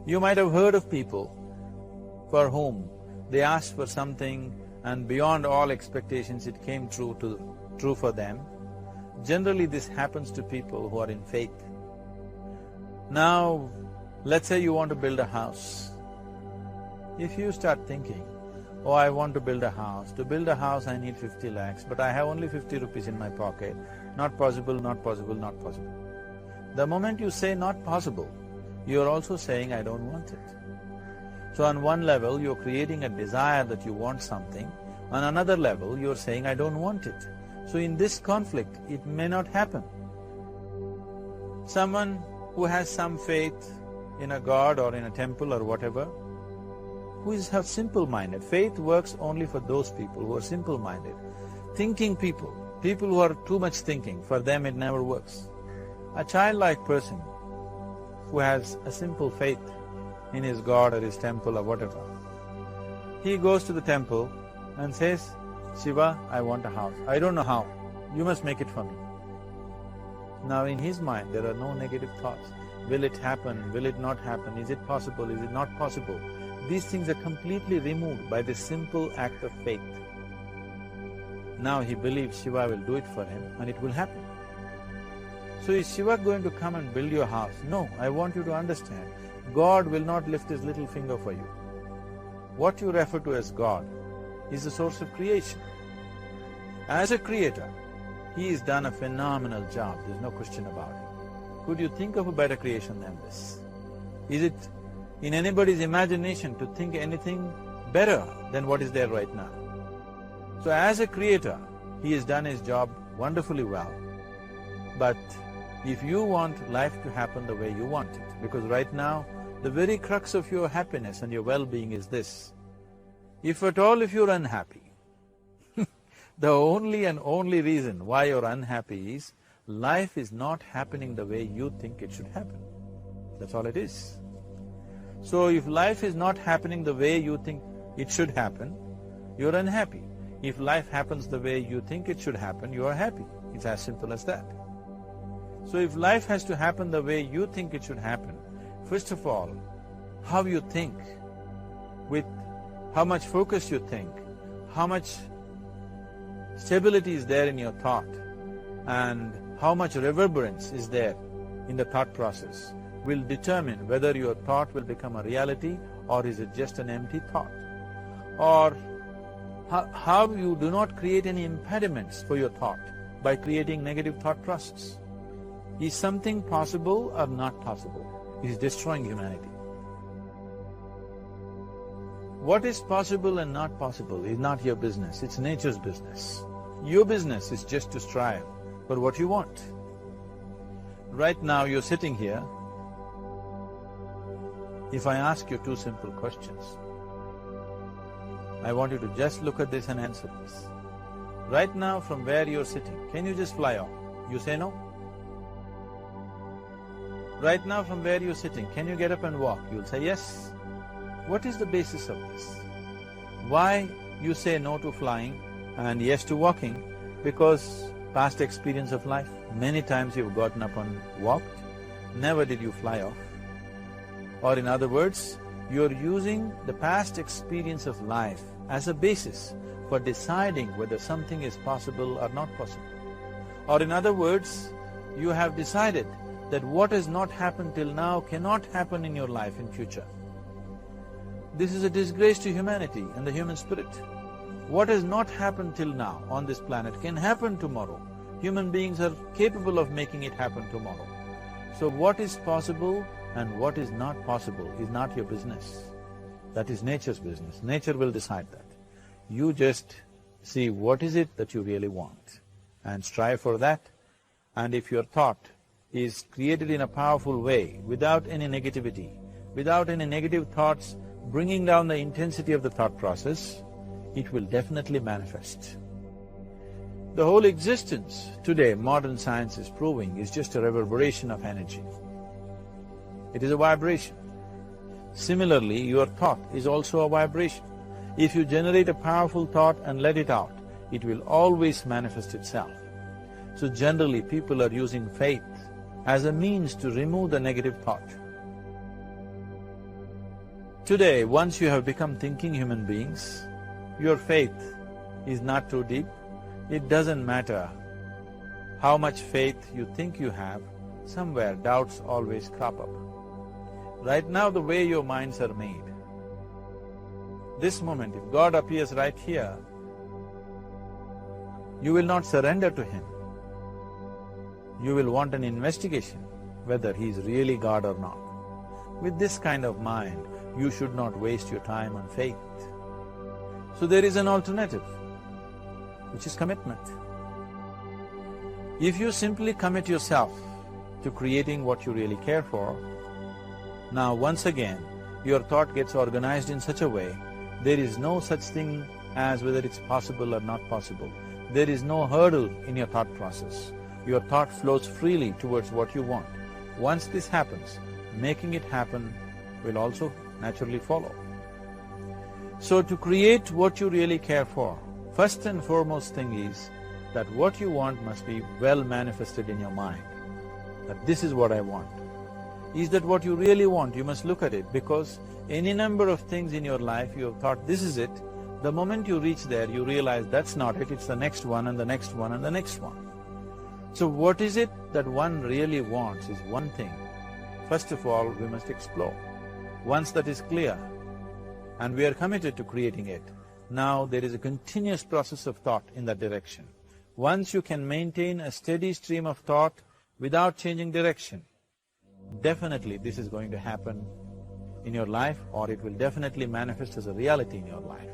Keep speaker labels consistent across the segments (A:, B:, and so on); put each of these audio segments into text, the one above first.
A: You might have heard of people for whom they asked for something and beyond all expectations it came true for them. Generally this happens to people who are in faith. Now, let's say you want to build a house. If you start thinking, oh, I want to build a house. To build a house I need 50 lakhs, but I have only 50 rupees in my pocket. Not possible, not possible, not possible. The moment you say not possible, you're also saying I don't want it. So on one level you're creating a desire that you want something, on another level you're saying I don't want it. So in this conflict, it may not happen. Someone who has some faith in a god or in a temple or whatever, who is simple-minded. Faith works only for those people who are simple-minded. Thinking people, people who are too much thinking, for them it never works. A childlike person who has a simple faith in his god or his temple or whatever, he goes to the temple and says, Shiva, I want a house. I don't know how, you must make it for me. Now in his mind there are no negative thoughts. Will it happen? Will it not happen? Is it possible? Is it not possible? These things are completely removed by this simple act of faith. Now he believes Shiva will do it for him and it will happen. So is Shiva going to come and build your house? No, I want you to understand, God will not lift his little finger for you. What you refer to as God is the source of creation. As a creator, he has done a phenomenal job, there's no question about it. Could you think of a better creation than this? Is it in anybody's imagination to think anything better than what is there right now? So as a creator, he has done his job wonderfully well. But if you want life to happen the way you want it, because right now, the very crux of your happiness and your well-being is this. If at all if you're unhappy, the only and only reason why you're unhappy is life is not happening the way you think it should happen. That's all it is. So if life is not happening the way you think it should happen, you're unhappy. If life happens the way you think it should happen, you are happy. It's as simple as that. So if life has to happen the way you think it should happen, first of all, how you think, with how much focus you think, how much stability is there in your thought, and how much reverberance is there in the thought process will determine whether your thought will become a reality or is it just an empty thought. Or how you do not create any impediments for your thought by creating negative thought process. Is something possible or not possible? It is destroying humanity. What is possible and not possible is not your business, it's nature's business. Your business is just to strive for what you want. Right now you're sitting here. If I ask you two simple questions, I want you to just look at this and answer this. Right now from where you're sitting, can you just fly off? You say no? Right now from where you're sitting, can you get up and walk? You'll say yes. What is the basis of this? Why you say no to flying and yes to walking? Because past experience of life, many times you've gotten up and walked, never did you fly off. Or in other words, you're using the past experience of life as a basis for deciding whether something is possible or not possible. Or in other words, you have decided that what has not happened till now cannot happen in your life in future. This is a disgrace to humanity and the human spirit. What has not happened till now on this planet can happen tomorrow. Human beings are capable of making it happen tomorrow. So what is possible and what is not possible is not your business. That is nature's business. Nature will decide that. You just see what is it that you really want and strive for that. And if your thought is created in a powerful way, without any negativity, without any negative thoughts bringing down the intensity of the thought process, it will definitely manifest. The whole existence today, modern science is proving, is just a reverberation of energy. It is a vibration. Similarly, your thought is also a vibration. If you generate a powerful thought and let it out, it will always manifest itself. So generally, people are using faith as a means to remove the negative thought. Today, once you have become thinking human beings, your faith is not too deep. It doesn't matter how much faith you think you have, somewhere doubts always crop up. Right now, the way your minds are made, this moment, if God appears right here, you will not surrender to Him. You will want an investigation whether He is really God or not. With this kind of mind, you should not waste your time on faith. So there is an alternative, which is commitment. If you simply commit yourself to creating what you really care for, now once again, your thought gets organized in such a way, there is no such thing as whether it's possible or not possible. There is no hurdle in your thought process. Your thought flows freely towards what you want. Once this happens, making it happen will also naturally follow. So to create what you really care for, first and foremost thing is that what you want must be well manifested in your mind, that this is what I want. Is that what you really want? You must look at it, because any number of things in your life you have thought, this is it. The moment you reach there, you realize that's not it, it's the next one and the next one and the next one. So what is it that one really wants is one thing. First of all, we must explore. Once that is clear, and we are committed to creating it, now there is a continuous process of thought in that direction. Once you can maintain a steady stream of thought without changing direction, definitely this is going to happen in your life, or it will definitely manifest as a reality in your life.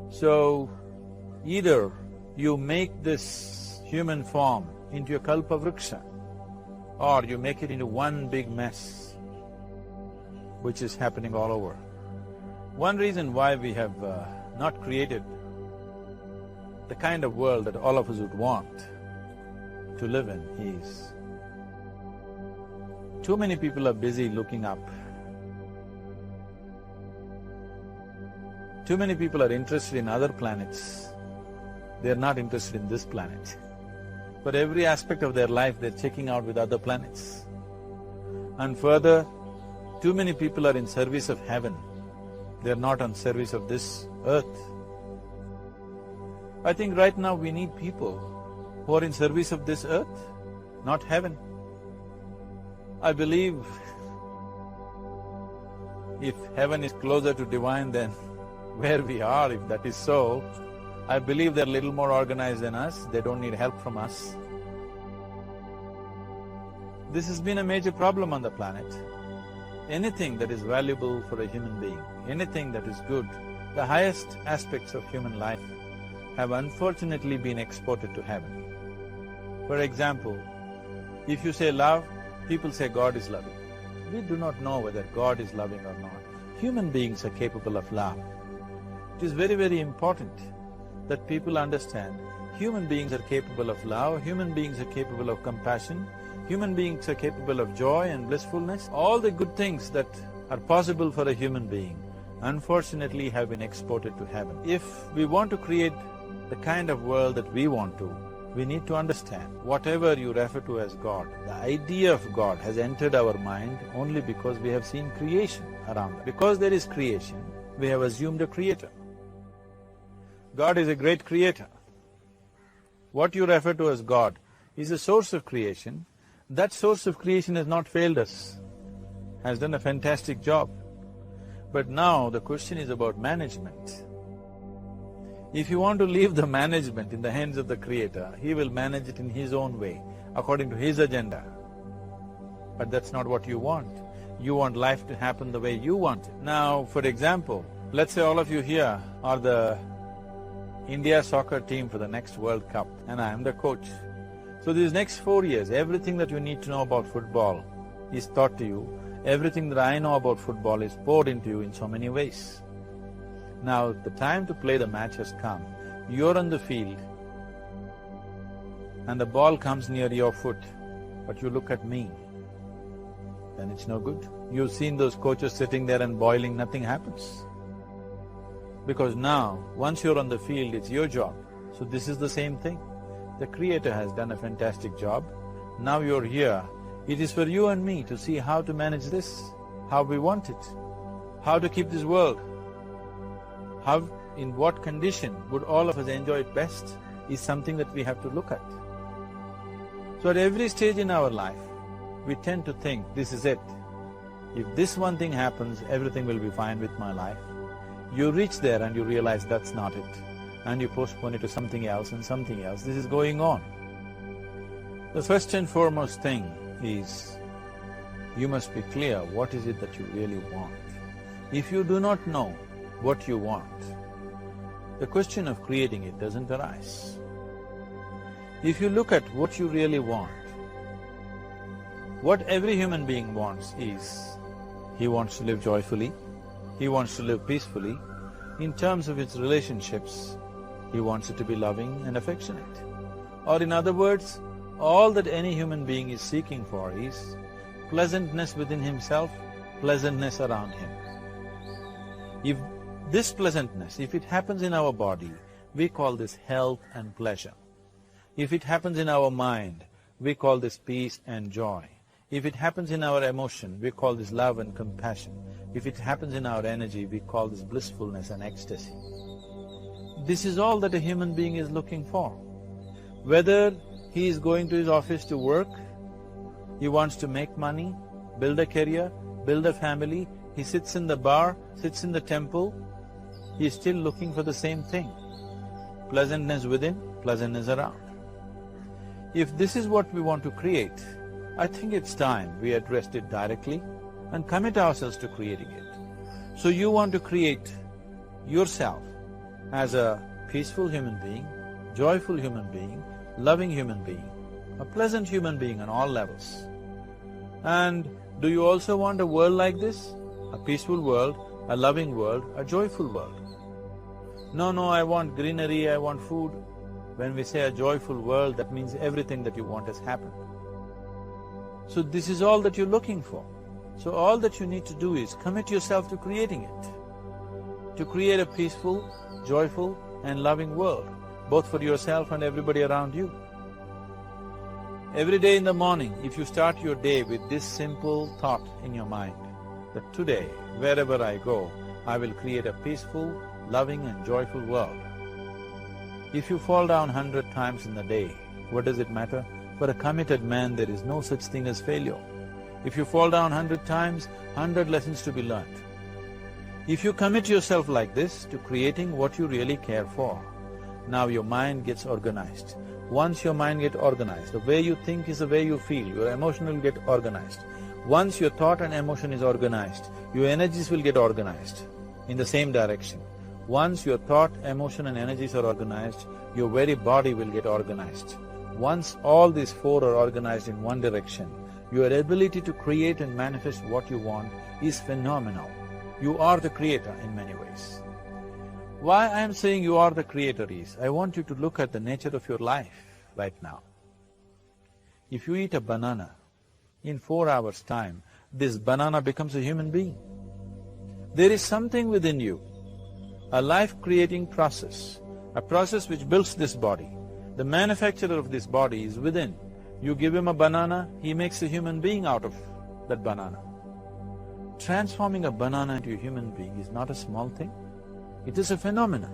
A: So, either you make this human form into a kalpa vriksha, or you make it into one big mess, which is happening all over. One reason why we have not created the kind of world that all of us would want to live in is, too many people are busy looking up. Too many people are interested in other planets. They're not interested in this planet. For every aspect of their life, they're checking out with other planets. And further, too many people are in service of heaven. They're not on service of this earth. I think right now we need people who are in service of this earth, not heaven. I believe if heaven is closer to divine than where we are, if that is so, I believe they're a little more organized than us, they don't need help from us. This has been a major problem on the planet. Anything that is valuable for a human being, anything that is good, the highest aspects of human life have unfortunately been exported to heaven. For example, if you say love, people say God is loving. We do not know whether God is loving or not. Human beings are capable of love. It is very, very important that people understand human beings are capable of love, human beings are capable of compassion, human beings are capable of joy and blissfulness. All the good things that are possible for a human being, unfortunately, have been exported to heaven. If we want to create the kind of world that we want to, we need to understand whatever you refer to as God, the idea of God has entered our mind only because we have seen creation around us. Because there is creation, we have assumed a creator. God is a great creator. What you refer to as God is a source of creation. That source of creation has not failed us, has done a fantastic job. But now the question is about management. If you want to leave the management in the hands of the Creator, He will manage it in His own way, according to His agenda. But that's not what you want. You want life to happen the way you want it. Now, for example, let's say all of you here are the India soccer team for the next World Cup, and I am the coach. So these next 4 years, everything that you need to know about football is taught to you. Everything that I know about football is poured into you in so many ways. Now, the time to play the match has come. You're on the field and the ball comes near your foot, but you look at me, then it's no good. You've seen those coaches sitting there and boiling, nothing happens. Because now, once you're on the field, it's your job. So this is the same thing. The Creator has done a fantastic job. Now you're here. It is for you and me to see how to manage this, how we want it. how to keep this world, how, in what condition would all of us enjoy it best, is something that we have to look at. So at every stage in our life, we tend to think, this is it. If this one thing happens, everything will be fine with my life. You reach there and you realize that's not it, and you postpone it to something else and something else. This is going on. The first and foremost thing is, you must be clear what is it that you really want. If you do not know what you want, the question of creating it doesn't arise. If you look at what you really want, what every human being wants is, he wants to live joyfully, he wants to live peacefully. In terms of his relationships, he wants it to be loving and affectionate. Or in other words, all that any human being is seeking for is pleasantness within himself, pleasantness around him. If this pleasantness, if it happens in our body, we call this health and pleasure. If it happens in our mind, we call this peace and joy. If it happens in our emotion, we call this love and compassion. If it happens in our energy, we call this blissfulness and ecstasy. This is all that a human being is looking for. Whether he is going to his office to work, he wants to make money, build a career, build a family, he sits in the bar, sits in the temple, he is still looking for the same thing. Pleasantness within, pleasantness around. If this is what we want to create, I think it's time we addressed it directly and commit ourselves to creating it. So you want to create yourself as a peaceful human being, joyful human being, loving human being, a pleasant human being on all levels. And do you also want a world like this? A peaceful world, a loving world, a joyful world? No, I want greenery, I want food. When we say a joyful world, that means everything that you want has happened. So this is all that you're looking for. So all that you need to do is commit yourself to creating it, to create a peaceful, joyful and loving world, both for yourself and everybody around you. Every day in the morning, if you start your day with this simple thought in your mind, that today, wherever I go, I will create a peaceful, loving and joyful world. If you fall down 100 times in the day, what does it matter? For a committed man, there is no such thing as failure. If you fall down 100 times, 100 lessons to be learnt. If you commit yourself like this to creating what you really care for, now your mind gets organized. Once your mind gets organized, the way you think is the way you feel, your emotion will get organized. Once your thought and emotion is organized, your energies will get organized in the same direction. Once your thought, emotion and energies are organized, your very body will get organized. Once all these four are organized in one direction, your ability to create and manifest what you want is phenomenal. You are the creator in many ways. Why I am saying you are the creator is, I want you to look at the nature of your life right now. If you eat a banana, in 4 hours' time, this banana becomes a human being. There is something within you, a life-creating process, a process which builds this body. The manufacturer of this body is within. You give him a banana, he makes a human being out of that banana. Transforming a banana into a human being is not a small thing. It is a phenomena.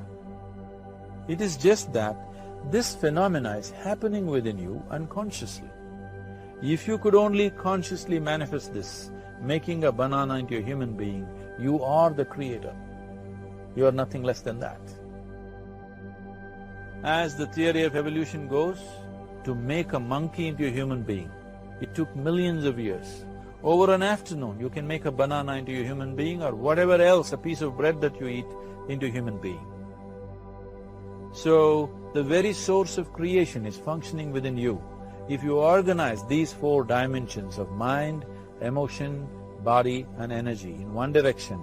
A: It is just that this phenomena is happening within you unconsciously. If you could only consciously manifest this, making a banana into a human being, you are the creator. You are nothing less than that. As the theory of evolution goes, to make a monkey into a human being, it took millions of years. Over an afternoon, you can make a banana into a human being or whatever else, a piece of bread that you eat, into a human being. So, the very source of creation is functioning within you. If you organize these 4 dimensions of mind, emotion, body and energy in one direction,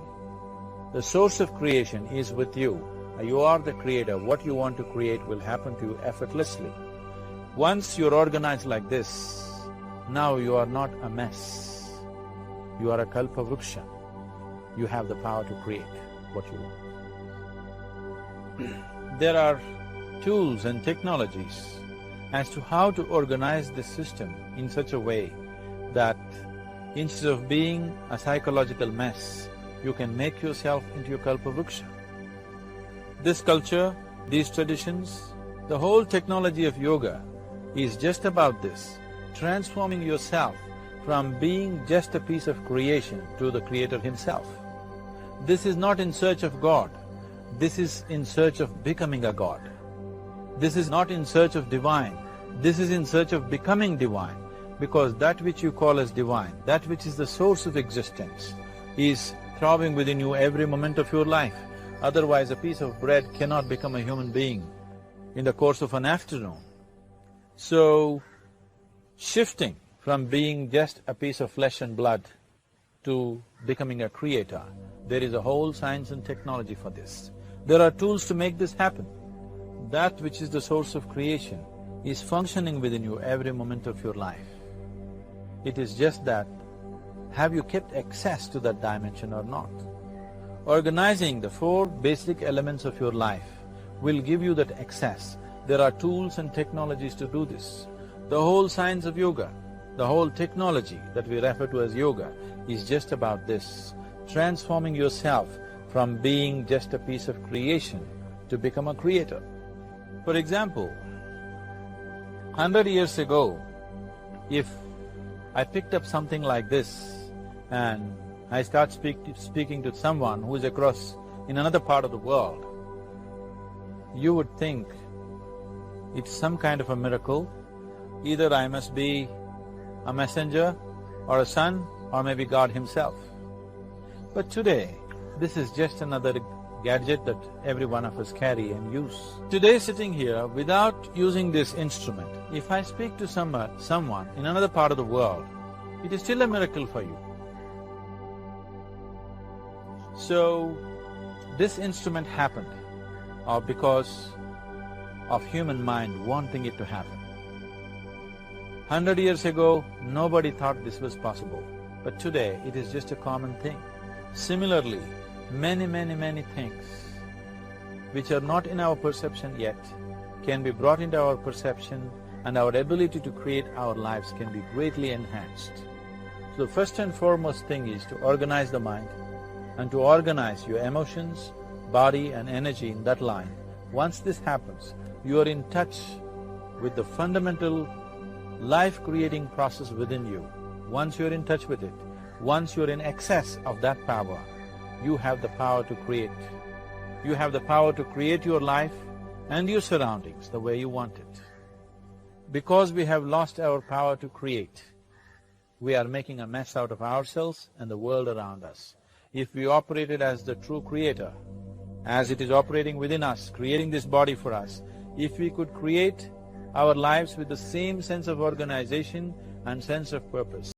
A: the source of creation is with you. You are the creator. What you want to create will happen to you effortlessly. Once you're organized like this, now you are not a mess. You are a kalpa vruksha. You have the power to create what you want. There are tools and technologies as to how to organize this system in such a way that instead of being a psychological mess, you can make yourself into a kalpavruksha. This culture, these traditions, the whole technology of yoga is just about this, transforming yourself from being just a piece of creation to the Creator Himself. This is not in search of God, this is in search of becoming a God. This is not in search of divine, this is in search of becoming divine, because that which you call as divine, that which is the source of existence, is throbbing within you every moment of your life. Otherwise, a piece of bread cannot become a human being in the course of an afternoon. So, shifting from being just a piece of flesh and blood to becoming a creator, there is a whole science and technology for this. There are tools to make this happen. That which is the source of creation is functioning within you every moment of your life. It is just that, have you kept access to that dimension or not? Organizing the four basic elements of your life will give you that access. There are tools and technologies to do this. The whole science of yoga, the whole technology that we refer to as yoga is just about this, transforming yourself from being just a piece of creation to become a creator. For example, 100 years ago, if I picked up something like this and I start speaking to someone who is across in another part of the world, you would think it's some kind of a miracle. Either I must be a messenger or a son or maybe God Himself. But today, this is just another gadget that every one of us carry and use. Today, sitting here, without using this instrument, if I speak to someone in another part of the world, it is still a miracle for you. So, this instrument happened because of human mind wanting it to happen. 100 years ago, nobody thought this was possible, but today it is just a common thing. Similarly, many things which are not in our perception yet can be brought into our perception, and our ability to create our lives can be greatly enhanced. So the first and foremost thing is to organize the mind and to organize your emotions, body and energy in that line. Once this happens, you are in touch with the fundamental life-creating process within you. Once you're in touch with it, once you're in excess of that power, you have the power to create. You have the power to create your life and your surroundings the way you want it. Because we have lost our power to create, we are making a mess out of ourselves and the world around us. If we operated as the true creator, as it is operating within us, creating this body for us, if we could create our lives with the same sense of organization and sense of purpose,